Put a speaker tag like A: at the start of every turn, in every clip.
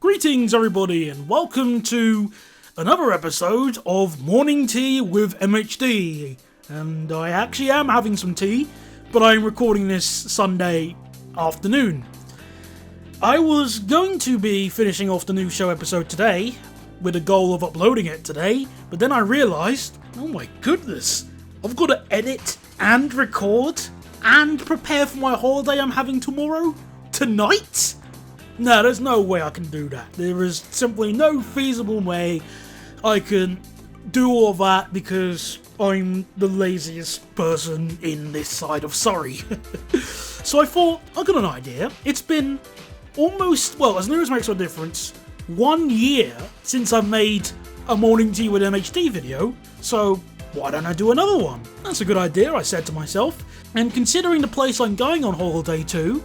A: Greetings everybody and welcome to another episode of Morning Tea with MHD. And I actually am having some tea, but I'm recording this Sunday afternoon. I was going to be finishing off the new show episode today, with the goal of uploading it today, but then I realised, oh my goodness, I've got to edit and record and prepare for my holiday I'm having tomorrow? Tonight? No, there's no way I can do that. There is simply no feasible way I can do all of that because I'm the laziest person in this side of Surrey. So I thought, I got an idea. It's been almost, well, as near as makes a difference, 1 year since I've made a Morning Tea with MHD video, so why don't I do another one? That's a good idea, I said to myself. And considering the place I'm going on holiday to,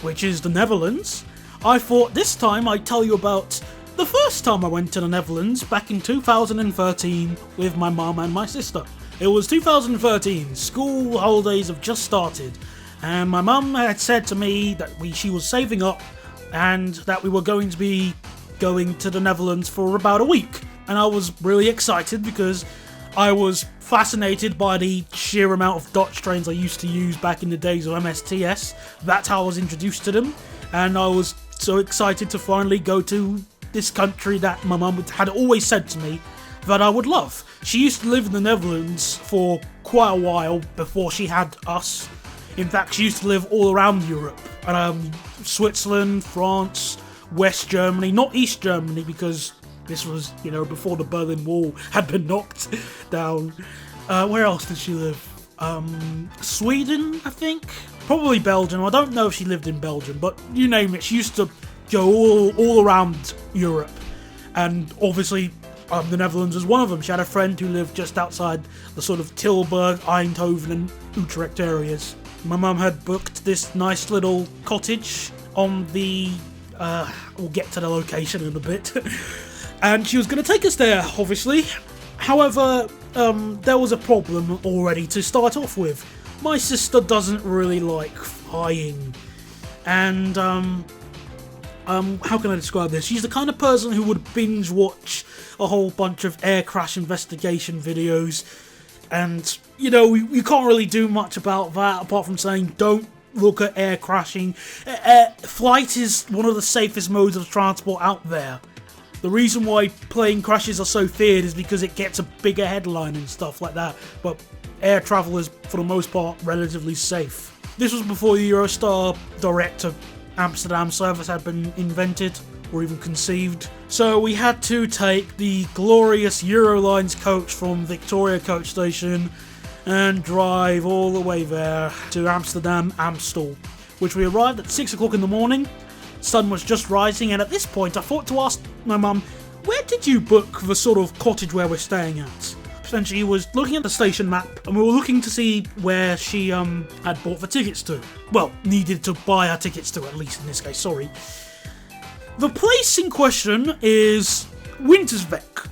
A: which is the Netherlands, I thought this time I'd tell you about the first time I went to the Netherlands back in 2013 with my mum and my sister. It was 2013, school holidays have just started, and my mum had said to me that she was saving up and that we were going to be going to the Netherlands for about a week. And I was really excited because I was fascinated by the sheer amount of Dutch trains I used to use back in the days of MSTS. That's how I was introduced to them, and I was so excited to finally go to this country that my mum had always said to me that I would love. She used to live in the Netherlands for quite a while before she had us. In fact, she used to live all around Europe. Switzerland, France, West Germany, not East Germany because this was, before the Berlin Wall had been knocked down. Where else did she live? Sweden, I think? Probably Belgium. I don't know if she lived in Belgium, but you name it. She used to go all around Europe. And obviously, the Netherlands was one of them. She had a friend who lived just outside the sort of Tilburg, Eindhoven and Utrecht areas. My mum had booked this nice little cottage on the... we'll get to the location in a bit. And she was going to take us there, obviously. However, there was a problem already to start off with. My sister doesn't really like flying. And, how can I describe this? She's the kind of person who would binge watch a whole bunch of air crash investigation videos. And, you can't really do much about that apart from saying don't look at air crashing. Flight is one of the safest modes of transport out there. The reason why plane crashes are so feared is because it gets a bigger headline and stuff like that, but air travel is, for the most part, relatively safe. This was before the Eurostar direct to Amsterdam service had been invented, or even conceived, so we had to take the glorious Eurolines coach from Victoria Coach Station and drive all the way there to Amsterdam Amstel, which we arrived at 6 o'clock in the morning. Sun was just rising, and at this point I thought to ask my mum, where did you book the sort of cottage where we're staying at? Essentially, was looking at the station map, and we were looking to see where she had bought the tickets to. Well, needed to buy her tickets to, at least in this case, sorry. The place in question is Winterswijk.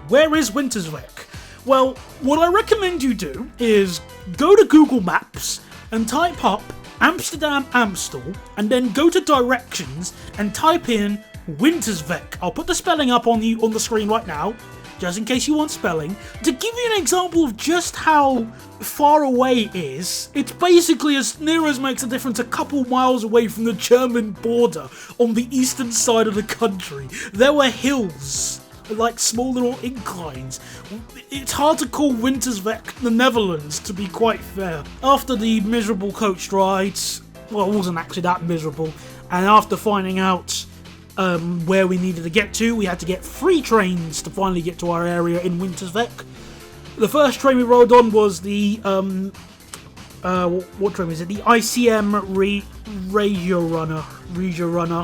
A: Where is Winterswijk? Well, what I recommend you do is go to Google Maps and type up Amsterdam Amstel, and then go to directions and type in Winterswijk. I'll put the spelling up on the screen right now, just in case you want spelling. To give you an example of just how far away it is, it's basically as near as makes a difference a couple miles away from the German border on the eastern side of the country. There were hills, like small little inclines. It's hard to call Winterswijk the Netherlands, to be quite fair. After the miserable coach rides, well, it wasn't actually that miserable, and after finding out where we needed to get to, we had to get 3 trains to finally get to our area in Winterswijk. The first train we rode on was the, what train was it? The ICM Regio Runner,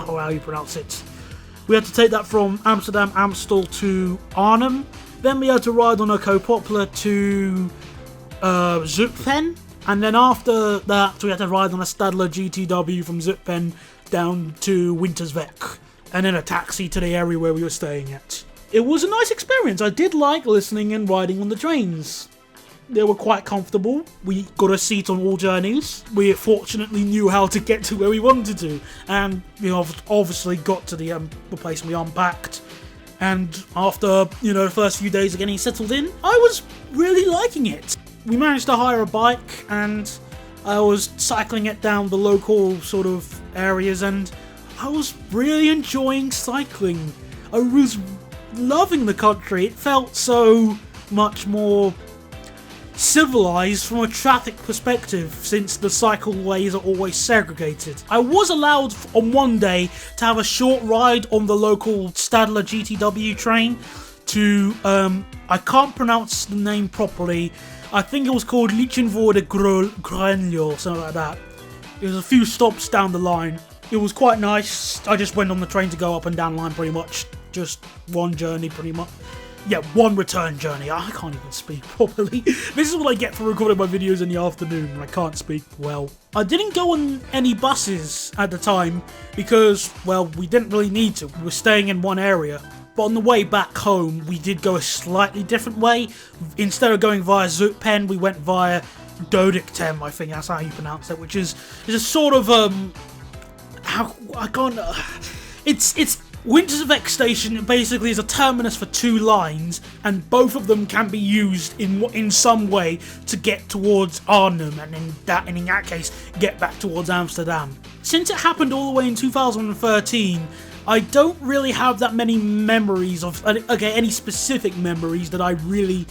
A: or how you pronounce it. We had to take that from Amsterdam Amstel to Arnhem. Then we had to ride on a co-poplar to Zutphen. And then after that, we had to ride on a Stadler GTW from Zutphen down to Winterswijk. And then a taxi to the area where we were staying at. It was a nice experience. I did like listening and riding on the trains. They were quite comfortable. We got a seat on all journeys. We fortunately knew how to get to where we wanted to. And we obviously got to the place and we unpacked. And after, the first few days of getting settled in, I was really liking it. We managed to hire a bike and I was cycling it down the local sort of areas and I was really enjoying cycling. I was loving the country. It felt so much more civilized from a traffic perspective since the cycleways are always segregated. I was allowed on one day to have a short ride on the local Stadler GTW train to, I can't pronounce the name properly, I think it was called Lichtenvoorde Grenjo or something like that. It was a few stops down the line. It was quite nice. I just went on the train to go up and down the line pretty much. Just one journey pretty much. Yeah, one return journey. I can't even speak properly. This is what I get for recording my videos in the afternoon when I can't speak well. I didn't go on any buses at the time because, well, we didn't really need to. We were staying in one area. But on the way back home, we did go a slightly different way. Instead of going via Zutphen, we went via Dodiktem, I think that's how you pronounce it, which is a sort of, it's Winters of X Station basically is a terminus for two lines, and both of them can be used in some way to get towards Arnhem, and in that case, get back towards Amsterdam. Since it happened all the way in 2013, I don't really have that many memories of, any specific memories that I really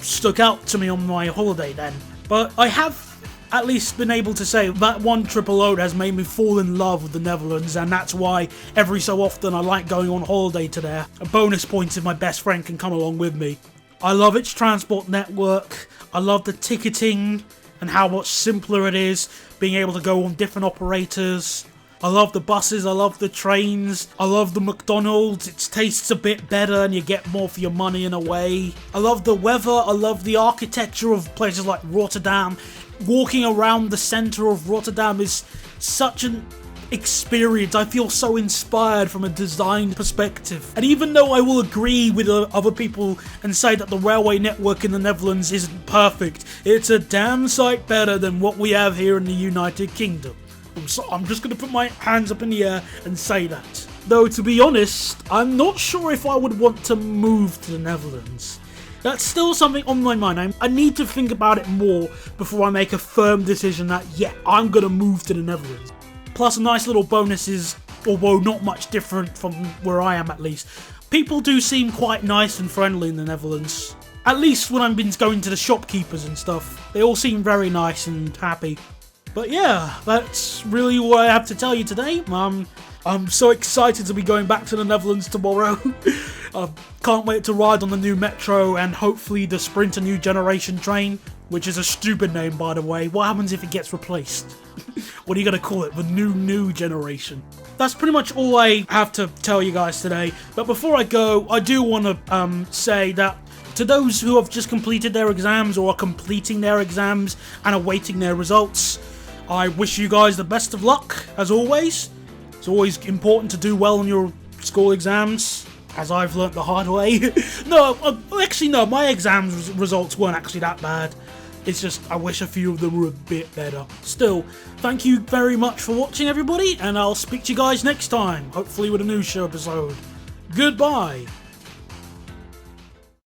A: stuck out to me on my holiday then. But I have at least been able to say that one trip alone has made me fall in love with the Netherlands, and that's why every so often I like going on holiday to there. A bonus point if my best friend can come along with me. I love its transport network, I love the ticketing and how much simpler it is, being able to go on different operators. I love the buses, I love the trains, I love the McDonald's, it tastes a bit better and you get more for your money in a way. I love the weather, I love the architecture of places like Rotterdam. Walking around the centre of Rotterdam is such an experience. I feel so inspired from a design perspective. And even though I will agree with other people and say that the railway network in the Netherlands isn't perfect, it's a damn sight better than what we have here in the United Kingdom. So I'm just going to put my hands up in the air and say that. Though, to be honest, I'm not sure if I would want to move to the Netherlands. That's still something on my mind. I need to think about it more before I make a firm decision that, yeah, I'm going to move to the Netherlands. Plus, a nice little bonus is, although not much different from where I am at least, people do seem quite nice and friendly in the Netherlands. At least when I've been going to the shopkeepers and stuff. They all seem very nice and happy. But yeah, that's really what I have to tell you today. I'm so excited to be going back to the Netherlands tomorrow. I can't wait to ride on the new metro and hopefully the Sprinter New Generation train, which is a stupid name, by the way. What happens if it gets replaced? What are you going to call it? The new generation. That's pretty much all I have to tell you guys today. But before I go, I do want to say that to those who have just completed their exams or are completing their exams and awaiting their results, I wish you guys the best of luck, as always. It's always important to do well on your school exams, as I've learnt the hard way. No, my exams results weren't actually that bad. It's just, I wish a few of them were a bit better. Still, thank you very much for watching, everybody, and I'll speak to you guys next time, hopefully with a new show episode. Goodbye!